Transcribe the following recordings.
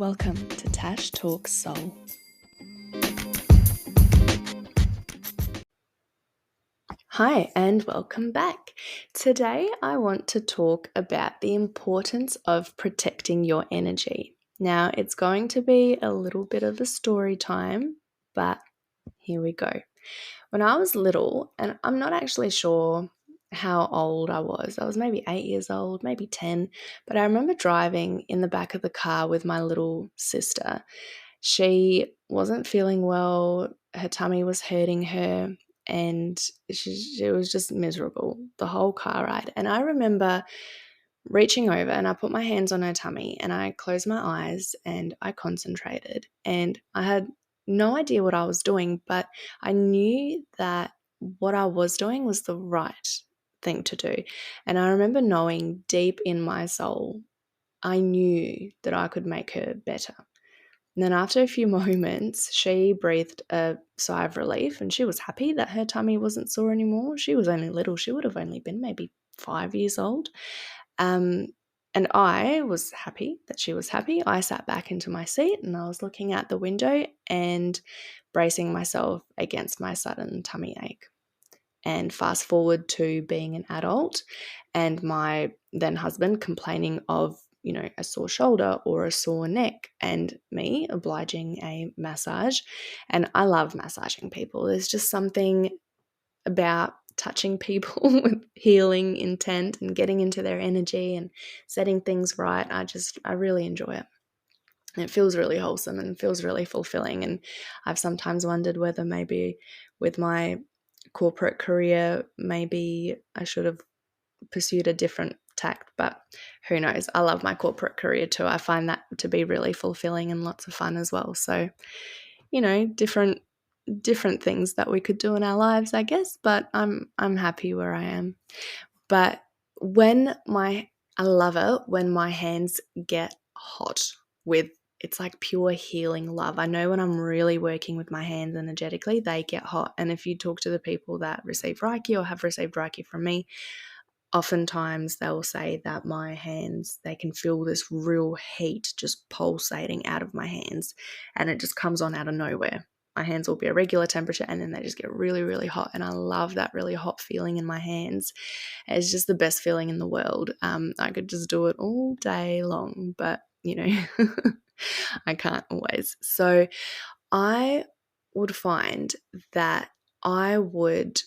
Welcome to Tash Talks Soul. Hi and welcome back. Today I want to talk about the importance of protecting your energy. Now it's going to be a little bit of a story time, but here we go. When I was little, and I'm not actually sure how old I was maybe 8 years old, maybe 10, but I remember driving in the back of the car with my little sister. She wasn't feeling well, her tummy was hurting her, and she was just miserable the whole car ride. And I remember reaching over and I put my hands on her tummy and I closed my eyes and I concentrated. And I had no idea what I was doing, but I knew that what I was doing was the right thing to do. And I remember knowing deep in my soul, I knew that I could make her better. And then after a few moments, she breathed a sigh of relief and she was happy that her tummy wasn't sore anymore. She was only little. She would have only been maybe 5 years old. And I was happy that she was happy. I sat back into my seat and I was looking out the window and bracing myself against my sudden tummy ache. And fast forward to being an adult and my then husband complaining of a sore shoulder or a sore neck and me obliging a massage. And I love massaging people. There's just something about touching people with healing intent and getting into their energy and setting things right. I really enjoy it. And it feels really wholesome and feels really fulfilling. And I've sometimes wondered whether maybe with my corporate career, maybe I should have pursued a different tact, but who knows? I love my corporate career too. I find that to be really fulfilling and lots of fun as well. So, different things that we could do in our lives, I guess, but I'm happy where I am. But I love it when my hands get hot it's like pure healing love. I know when I'm really working with my hands energetically, they get hot. And if you talk to the people that receive Reiki or have received Reiki from me, oftentimes they will say that my hands, they can feel this real heat just pulsating out of my hands and it just comes on out of nowhere. My hands will be a regular temperature and then they just get really, really hot. And I love that really hot feeling in my hands. It's just the best feeling in the world. I could just do it all day long, but I can't always. So I would find that I would,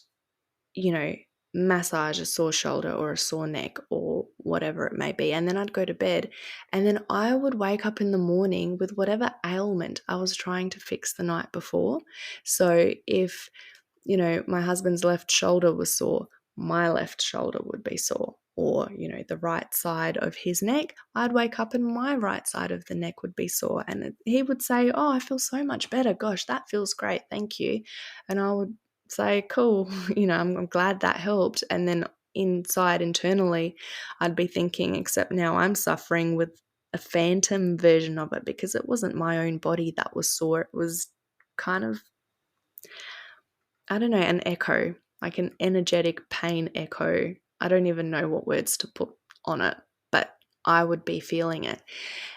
massage a sore shoulder or a sore neck or whatever it may be. And then I'd go to bed and then I would wake up in the morning with whatever ailment I was trying to fix the night before. So if, my husband's left shoulder was sore, my left shoulder would be sore. Or, the right side of his neck, I'd wake up and my right side of the neck would be sore. And he would say, "Oh, I feel so much better. Gosh, that feels great. Thank you." And I would say, "Cool, I'm glad that helped." And then internally, I'd be thinking, except now I'm suffering with a phantom version of it because it wasn't my own body that was sore. It was kind of, I don't know, an echo, like an energetic pain echo. I don't even know what words to put on it, but I would be feeling it.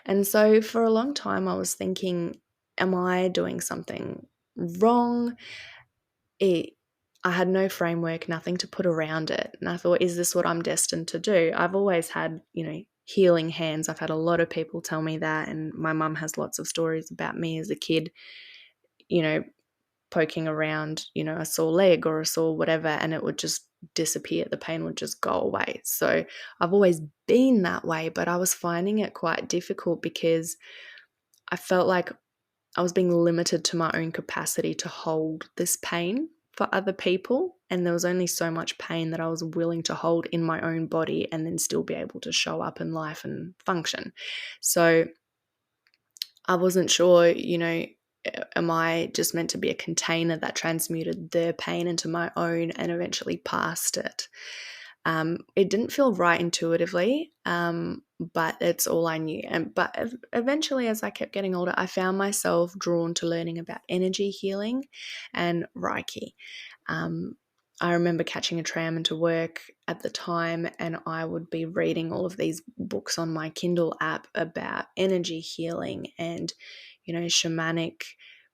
And so for a long time, I was thinking, am I doing something wrong? I had no framework, nothing to put around it. And I thought, is this what I'm destined to do? I've always had, healing hands. I've had a lot of people tell me that. And my mum has lots of stories about me as a kid, poking around, a sore leg or a sore whatever, and it would just disappear. The pain would just go away. So I've always been that way, but I was finding it quite difficult because I felt like I was being limited to my own capacity to hold this pain for other people. And there was only so much pain that I was willing to hold in my own body and then still be able to show up in life and function. So I wasn't sure, am I just meant to be a container that transmuted their pain into my own and eventually passed it? It didn't feel right intuitively, but it's all I knew. But eventually, as I kept getting older, I found myself drawn to learning about energy healing and Reiki. I remember catching a tram into work at the time, and I would be reading all of these books on my Kindle app about energy healing and, shamanic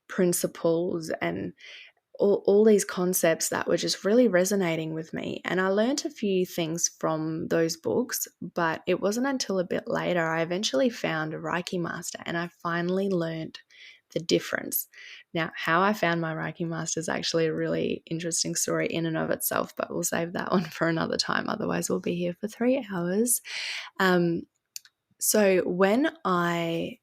principles and all these concepts that were just really resonating with me. And I learned a few things from those books, but it wasn't until a bit later I eventually found a Reiki master and I finally learned the difference. Now, how I found my Reiki master is actually a really interesting story in and of itself, but we'll save that one for another time. Otherwise, we'll be here for 3 hours. So when I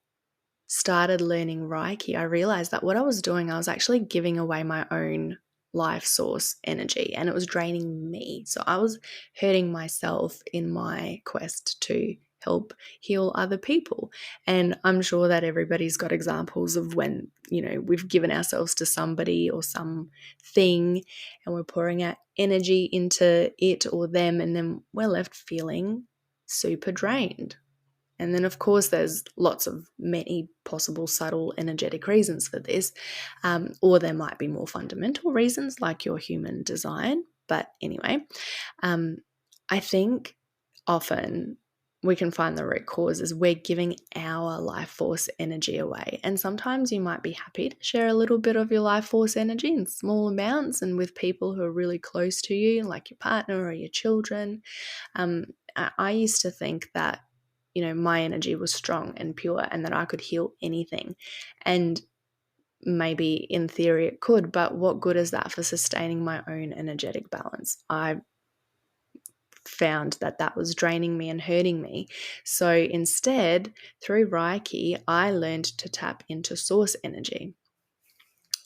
started learning Reiki, I realized that what I was doing, I was actually giving away my own life source energy and it was draining me. So I was hurting myself in my quest to help heal other people. And I'm sure that everybody's got examples of when, we've given ourselves to somebody or something and we're pouring out energy into it or them, and then we're left feeling super drained. And then, of course, there's many possible subtle energetic reasons for this, or there might be more fundamental reasons like your human design. But anyway, I think often we can find the root cause is we're giving our life force energy away. And sometimes you might be happy to share a little bit of your life force energy in small amounts and with people who are really close to you, like your partner or your children. I used to think that my energy was strong and pure and that I could heal anything. And maybe in theory it could, but what good is that for sustaining my own energetic balance? I found that was draining me and hurting me. So instead, through Reiki, I learned to tap into source energy.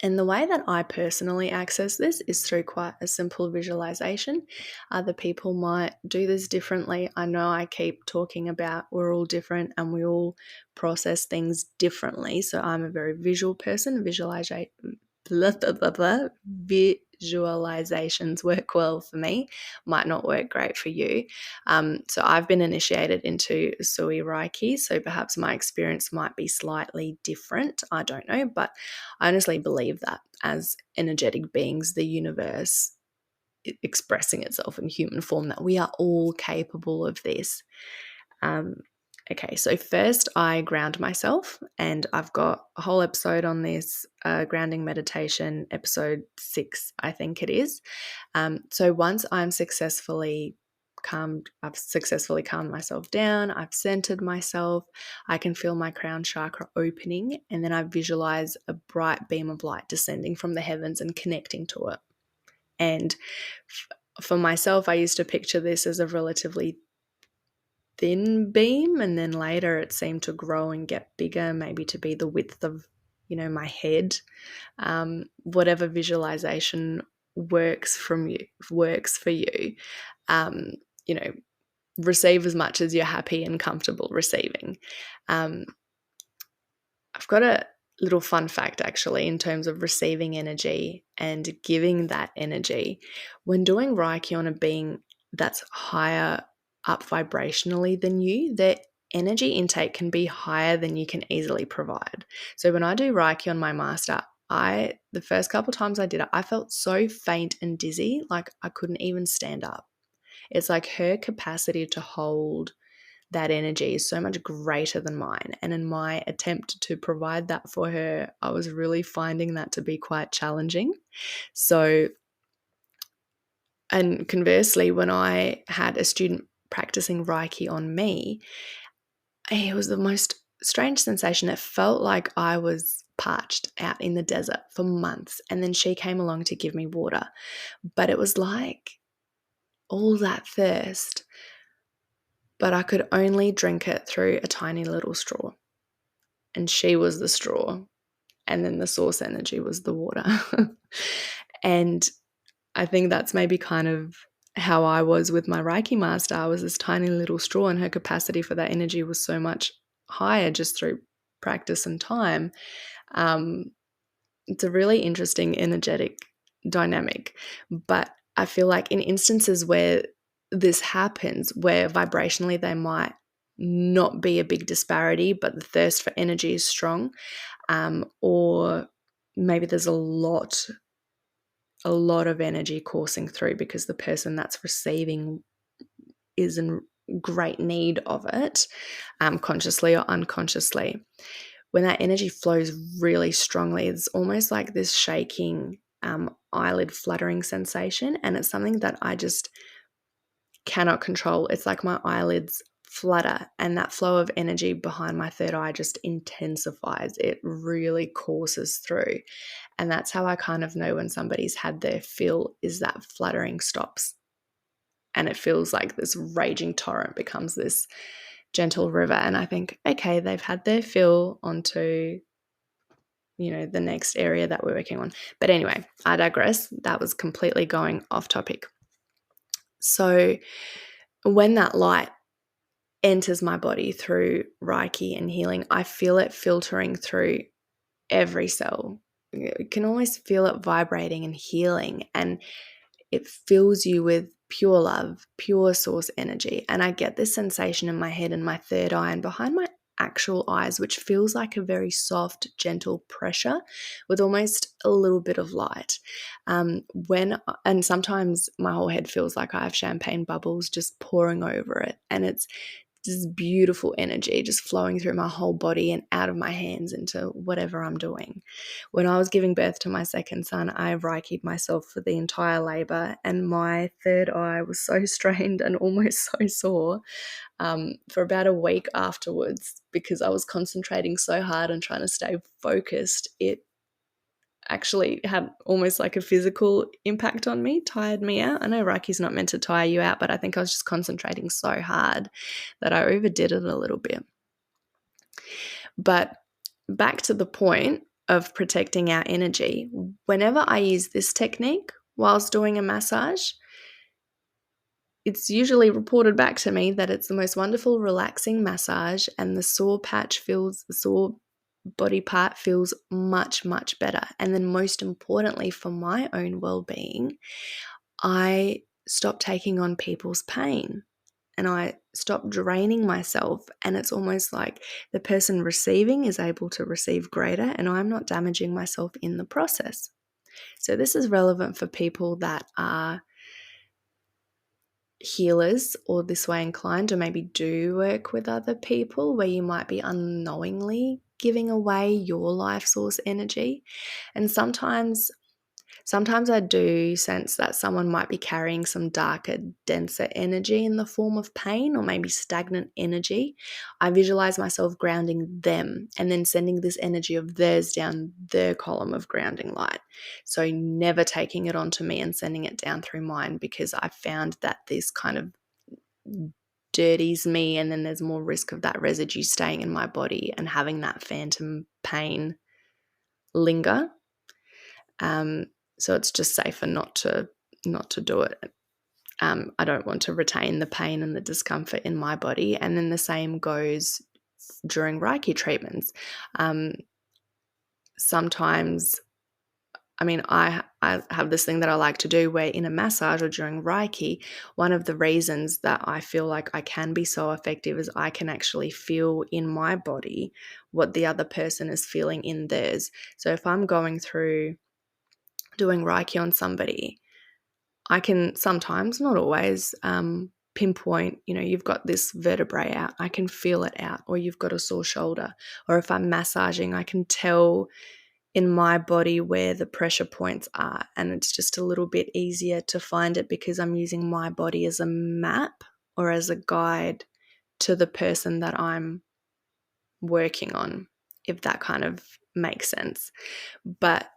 And the way that I personally access this is through quite a simple visualization. Other people might do this differently. I know I keep talking about we're all different and we all process things differently. So I'm a very visual person. Visualizations work well for me, might not work great for you. So I've been initiated into Sui Reiki, so perhaps my experience might be slightly different. I don't know, but I honestly believe that as energetic beings, the universe expressing itself in human form, that we are all capable of this. Okay, so first I ground myself, and I've got a whole episode on this, grounding meditation, episode 6, I think it is. So once I've successfully calmed myself down, I've centered myself, I can feel my crown chakra opening, and then I visualize a bright beam of light descending from the heavens and connecting to it. And for myself, I used to picture this as a relatively thin beam, and then later it seemed to grow and get bigger, maybe to be the width of my head. Whatever visualization works for you. Receive as much as you're happy and comfortable receiving. I've got a little fun fact actually in terms of receiving energy and giving that energy. When doing Reiki on a being that's higher up vibrationally than you, their energy intake can be higher than you can easily provide. So when I do Reiki on my master, the first couple times I did it, I felt so faint and dizzy, like I couldn't even stand up. It's like her capacity to hold that energy is so much greater than mine. And in my attempt to provide that for her, I was really finding that to be quite challenging. So, and conversely, when I had a student practicing Reiki on me, it was the most strange sensation. It felt like I was parched out in the desert for months, and then she came along to give me water. But it was like all that thirst, but I could only drink it through a tiny little straw. And she was the straw, and then the source energy was the water. And I think that's maybe kind of how I was with my Reiki master. I was this tiny little straw, and her capacity for that energy was so much higher just through practice and time. It's a really interesting energetic dynamic. But I feel like in instances where this happens, where vibrationally they might not be a big disparity, but the thirst for energy is strong, or maybe there's a lot a lot of energy coursing through because the person that's receiving is in great need of it, consciously or unconsciously. When that energy flows really strongly, it's almost like this shaking, eyelid fluttering sensation, and it's something that I just cannot control. It's like my eyelids flutter, and that flow of energy behind my third eye just intensifies. It really courses through, and that's how I kind of know when somebody's had their fill, is that fluttering stops, and it feels like this raging torrent becomes this gentle river, and I think, okay, they've had their fill, onto the next area that we're working on. But anyway, I digress. That was completely going off topic. So when that light enters my body through Reiki and healing, I feel it filtering through every cell. You can almost feel it vibrating and healing, and it fills you with pure love, pure source energy. And I get this sensation in my head and my third eye and behind my actual eyes, which feels like a very soft, gentle pressure with almost a little bit of light. And sometimes my whole head feels like I have champagne bubbles just pouring over it. And it's this beautiful energy just flowing through my whole body and out of my hands into whatever I'm doing. When I was giving birth to my second son, I Reiki'd myself for the entire labor, and my third eye was so strained and almost so sore for about a week afterwards because I was concentrating so hard and trying to stay focused. It actually had almost like a physical impact on me, tired me out. I know Reiki's not meant to tire you out, but I think I was just concentrating so hard that I overdid it a little bit. But back to the point of protecting our energy, whenever I use this technique whilst doing a massage, it's usually reported back to me that it's the most wonderful, relaxing massage, and the sore body part feels much, much better. And then most importantly, for my own well-being, I stop taking on people's pain and I stop draining myself. And it's almost like the person receiving is able to receive greater, and I'm not damaging myself in the process. So this is relevant for people that are healers or this way inclined, or maybe do work with other people where you might be unknowingly giving away your life source energy. And sometimes I do sense that someone might be carrying some darker, denser energy in the form of pain or maybe stagnant energy. I visualize myself grounding them and then sending this energy of theirs down their column of grounding light. So never taking it onto me and sending it down through mine, because I found that this kind of dirties me, and then there's more risk of that residue staying in my body and having that phantom pain linger. So it's just safer not to do it. I don't want to retain the pain and the discomfort in my body. And then the same goes during Reiki treatments. Sometimes, I have this thing that I like to do where in a massage or during Reiki, one of the reasons that I feel like I can be so effective is I can actually feel in my body what the other person is feeling in theirs. So if I'm going through doing Reiki on somebody, I can sometimes, not always, pinpoint, you've got this vertebrae out, I can feel it out, or you've got a sore shoulder. Or if I'm massaging, I can tell in my body where the pressure points are, and it's just a little bit easier to find it because I'm using my body as a map or as a guide to the person that I'm working on, if that kind of makes sense. But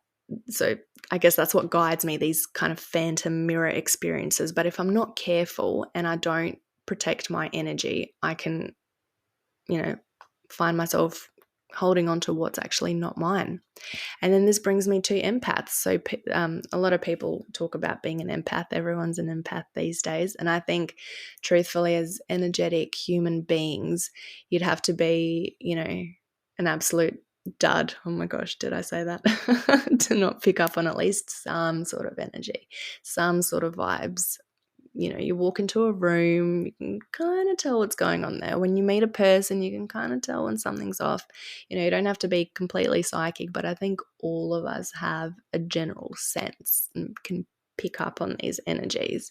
so I guess that's what guides me, these kind of phantom mirror experiences. But if I'm not careful and I don't protect my energy, I can, find myself holding on to what's actually not mine. And then this brings me to empaths. So a lot of people talk about being an empath. Everyone's an empath these days. And I think, truthfully, as energetic human beings, you'd have to be, an absolute dud. Oh my gosh, did I say that? To not pick up on at least some sort of energy, some sort of vibes, you walk into a room, you can kind of tell what's going on there. When you meet a person, you can kind of tell when something's off. You don't have to be completely psychic, but I think all of us have a general sense and can pick up on these energies.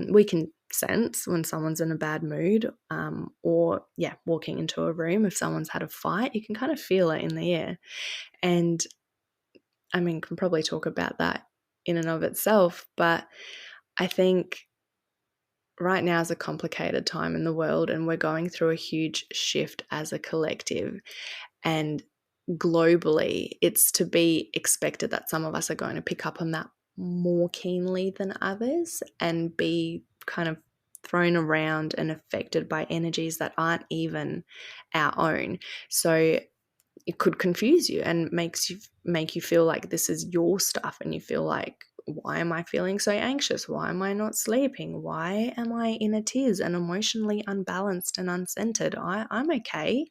We can sense when someone's in a bad mood, or walking into a room, if someone's had a fight, you can kind of feel it in the air. And can probably talk about that in and of itself, but I think right now is a complicated time in the world, and we're going through a huge shift as a collective. And globally, it's to be expected that some of us are going to pick up on that more keenly than others and be kind of thrown around and affected by energies that aren't even our own. So it could confuse you and make you feel like this is your stuff, and you feel like, why am I feeling so anxious? Why am I not sleeping? Why am I in a tears and emotionally unbalanced and uncentered? I'm okay.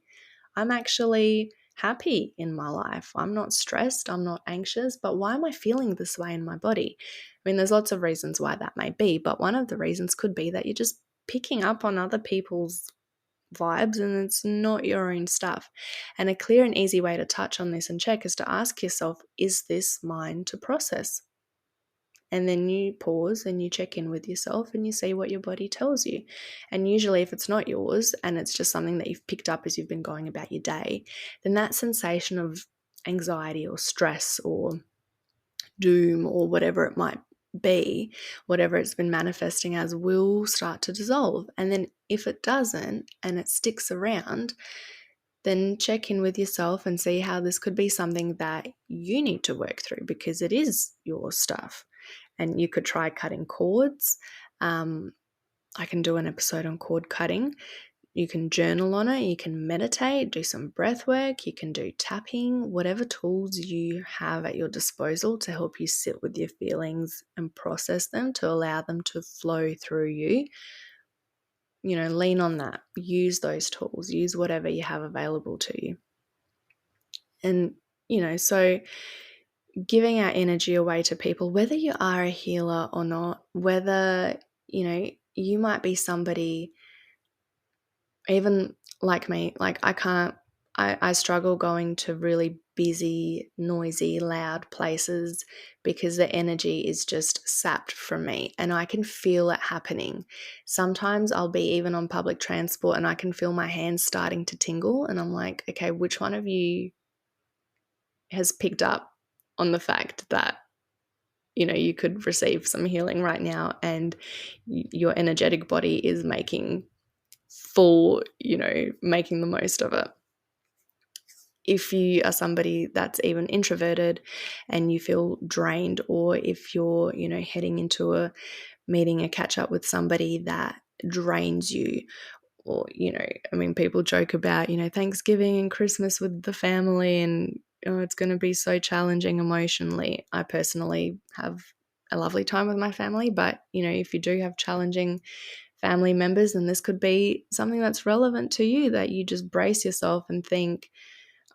I'm actually happy in my life. I'm not stressed. I'm not anxious. But why am I feeling this way in my body? There's lots of reasons why that may be, but one of the reasons could be that you're just picking up on other people's vibes and it's not your own stuff. And a clear and easy way to touch on this and check is to ask yourself, is this mine to process? And then you pause and you check in with yourself and you see what your body tells you. And usually if it's not yours and it's just something that you've picked up as you've been going about your day, then that sensation of anxiety or stress or doom or whatever it might be, whatever it's been manifesting as, will start to dissolve. And then if it doesn't and it sticks around, then check in with yourself and see how this could be something that you need to work through, because it is your stuff. And you could try cutting cords. I can do an episode on cord cutting. You can journal on it, you can meditate, do some breath work, you can do tapping, whatever tools you have at your disposal to help you sit with your feelings and process them, to allow them to flow through you. Lean on that. Use those tools. Use whatever you have available to you. And, so giving our energy away to people, whether you are a healer or not, whether, you might be somebody, even like me, like I struggle going to really busy, noisy, loud places because the energy is just sapped from me and I can feel it happening. Sometimes I'll be even on public transport and I can feel my hands starting to tingle and I'm like, okay, which one of you has picked up on the fact that you could receive some healing right now and your energetic body is making making the most of it. If you are somebody that's even introverted and you feel drained, or if you're, heading into a meeting, a catch up with somebody that drains you, or, people joke about, Thanksgiving and Christmas with the family and it's going to be so challenging emotionally. I personally have a lovely time with my family, but, if you do have challenging family members, then this could be something that's relevant to you, that you just brace yourself and think,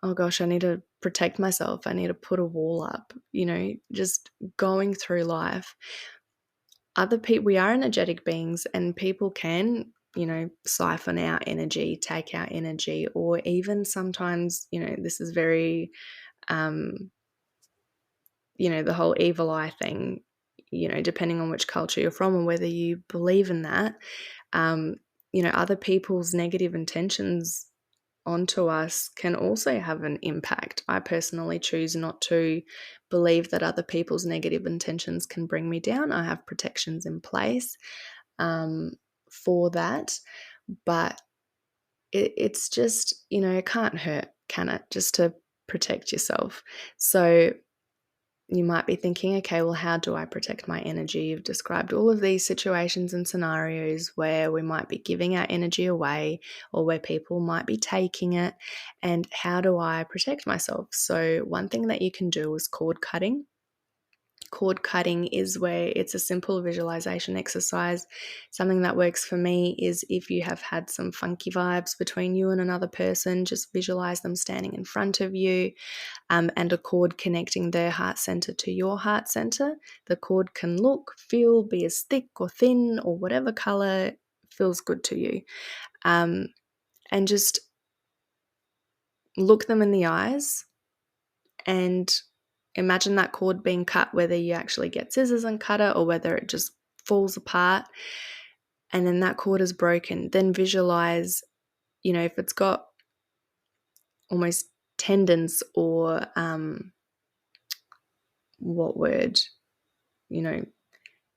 oh gosh, I need to protect myself. I need to put a wall up, just going through life. Other people, we are energetic beings and people can, siphon our energy, take our energy, or even sometimes, this is very, the whole evil eye thing, depending on which culture you're from and whether you believe in that, other people's negative intentions onto us can also have an impact. I personally choose not to believe that other people's negative intentions can bring me down. I have protections in place for that, but it's just, it can't hurt, can it? Just to protect yourself. So you might be thinking, okay, well, how do I protect my energy? You've described all of these situations and scenarios where we might be giving our energy away or where people might be taking it. And how do I protect myself? So one thing that you can do is cord cutting. cord cutting is where it's a simple visualization exercise. Something that works for me is if you have had some funky vibes between you and another person, just visualize them standing in front of you, and a cord connecting their heart center to your heart center. The cord can look, feel, be as thick or thin or whatever color feels good to you. And just look them in the eyes and imagine that cord being cut, whether you actually get scissors and cut it or whether it just falls apart. And then that cord is broken. Then visualize, if it's got almost tendons or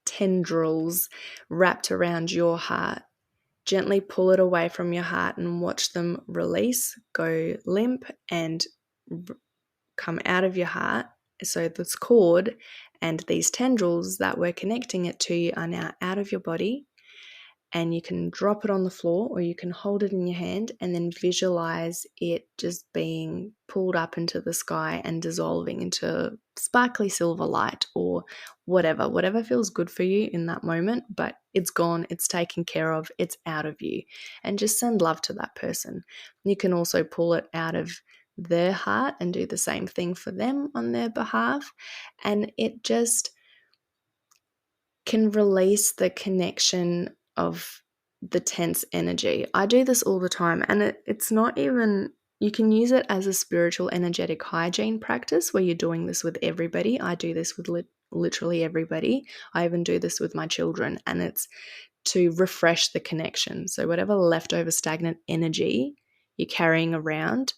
tendrils wrapped around your heart. Gently pull it away from your heart and watch them release, go limp, and come out of your heart. So this cord and these tendrils that were connecting it to you are now out of your body, and you can drop it on the floor or you can hold it in your hand and then visualize it just being pulled up into the sky and dissolving into sparkly silver light or whatever feels good for you in that moment, but it's gone, it's taken care of, it's out of you. And just send love to that person. You can also pull it out of their heart and do the same thing for them on their behalf, and it just can release the connection of the tense energy. I do this all the time, and it's not even, you can use it as a spiritual energetic hygiene practice where you're doing this with everybody. I do this with literally everybody. I even do this with my children, and it's to refresh the connection. So whatever leftover stagnant energy you're carrying around,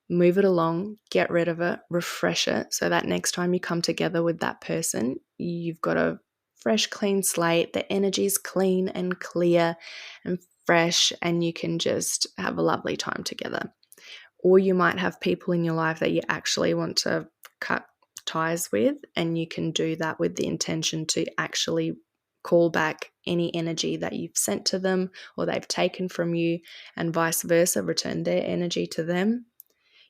move it along, get rid of it, refresh it, so that next time you come together with that person, you've got a fresh, clean slate. The energy is clean and clear and fresh, and you can just have a lovely time together. Or you might have people in your life that you actually want to cut ties with, and you can do that with the intention to actually call back any energy that you've sent to them or they've taken from you, and vice versa, return their energy to them.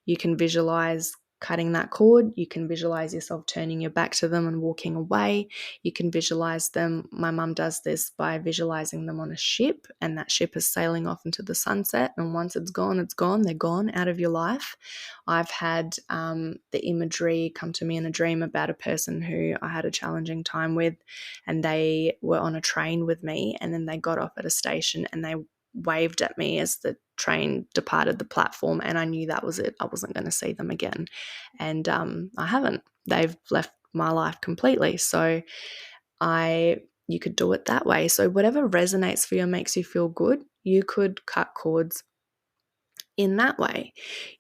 You can visualize cutting that cord. You can visualize yourself turning your back to them and walking away. You can visualize them. My mum does this by visualizing them on a ship, and that ship is sailing off into the sunset. And once it's gone, it's gone. They're gone out of your life. I've had the imagery come to me in a dream about a person who I had a challenging time with, and they were on a train with me, and then they got off at a station and they waved at me as the train departed the platform, and I knew that was it. I wasn't going to see them again, and I haven't. They've left my life completely. So you could do it that way. So whatever resonates for you and makes you feel good, you could cut cords in that way.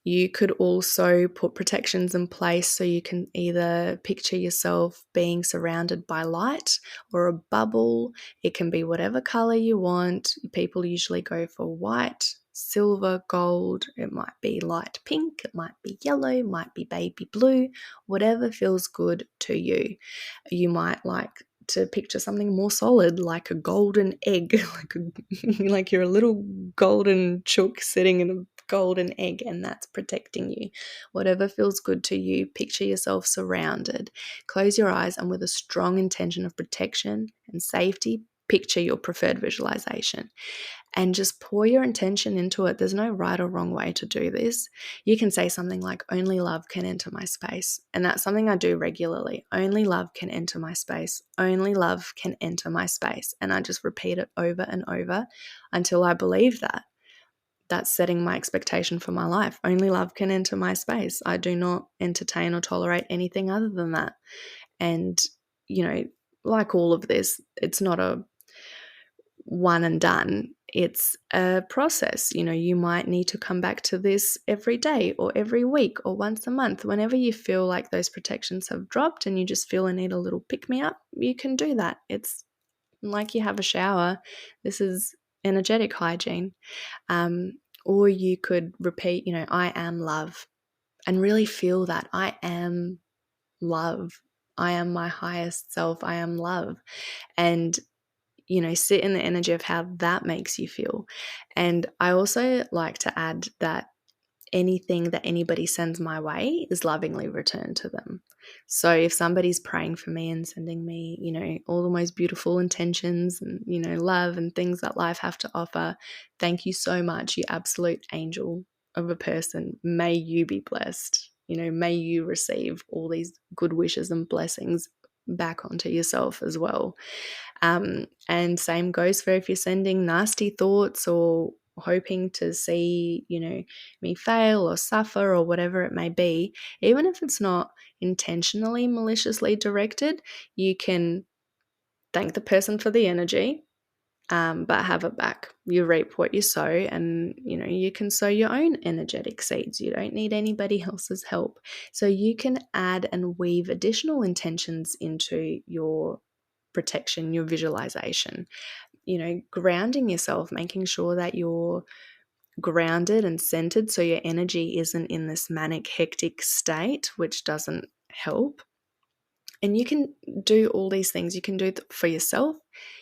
You could also put protections in place, so you can either picture yourself being surrounded by light or a bubble. It can be whatever color you want. People usually go for white, silver, gold. It might be light pink, it might be yellow, it might be baby blue, whatever feels good to you. You might like to picture something more solid, like a golden egg, like you're a little golden chook sitting in a golden egg, and that's protecting you. Whatever feels good to you, picture yourself surrounded. Close your eyes, and with a strong intention of protection and safety, picture your preferred visualization. And just pour your intention into it. There's no right or wrong way to do this. You can say something like, only love can enter my space. And that's something I do regularly. Only love can enter my space. Only love can enter my space. And I just repeat it over and over until I believe that. That's setting my expectation for my life. Only love can enter my space. I do not entertain or tolerate anything other than that. And, like all of this, it's not a one and done. It's a process. You might need to come back to this every day or every week or once a month. Whenever you feel like those protections have dropped and you just feel a need a little pick-me-up, you can do that. It's like you have a shower. This is energetic hygiene. Or you could repeat, I am love, and really feel that I am love. I am my highest self. I am love. And sit in the energy of how that makes you feel. And I also like to add that anything that anybody sends my way is lovingly returned to them. So if somebody's praying for me and sending me, all the most beautiful intentions and, love and things that life have to offer, thank you so much, you absolute angel of a person. May you be blessed. May you receive all these good wishes and blessings back onto yourself as well. And same goes for if you're sending nasty thoughts or hoping to see, me fail or suffer or whatever it may be, even if it's not intentionally maliciously directed, you can thank the person for the energy, but have it back. You reap what you sow, and you can sow your own energetic seeds. You don't need anybody else's help. So you can add and weave additional intentions into your protection, your visualization, grounding yourself, making sure that you're grounded and centered so your energy isn't in this manic, hectic state, which doesn't help. And you can do all these things. You can do it for yourself.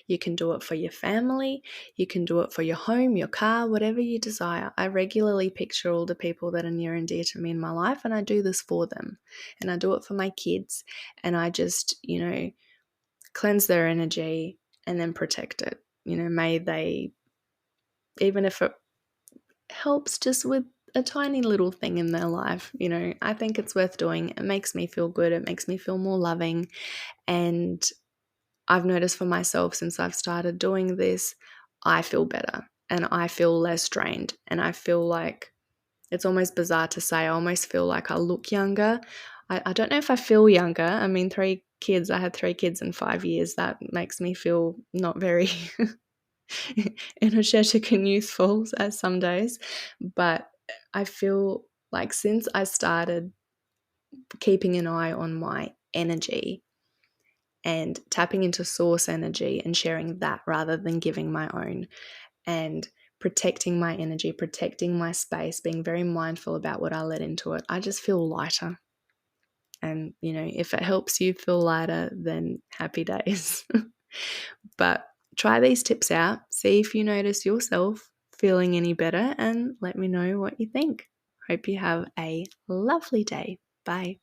You can do it for your family. You can do it for your home, your car, whatever you desire. I regularly picture all the people that are near and dear to me in my life, and I do this for them. And I do it for my kids. And I just, cleanse their energy and then protect it. May they, even if it helps just with a tiny little thing in their life, I think it's worth doing. It makes me feel good. It makes me feel more loving. And I've noticed for myself since I've started doing this, I feel better and I feel less drained. And I feel like, it's almost bizarre to say, I almost feel like I look younger. I don't know if I feel younger. I mean, I had 3 kids in 5 years. That makes me feel not very energetic and youthful as some days. But I feel like since I started keeping an eye on my energy and tapping into source energy and sharing that rather than giving my own, and protecting my energy, protecting my space, being very mindful about what I let into it, I just feel lighter. And, if it helps you feel lighter, then happy days. But try these tips out, see if you notice yourself feeling any better, and let me know what you think. Hope you have a lovely day. Bye.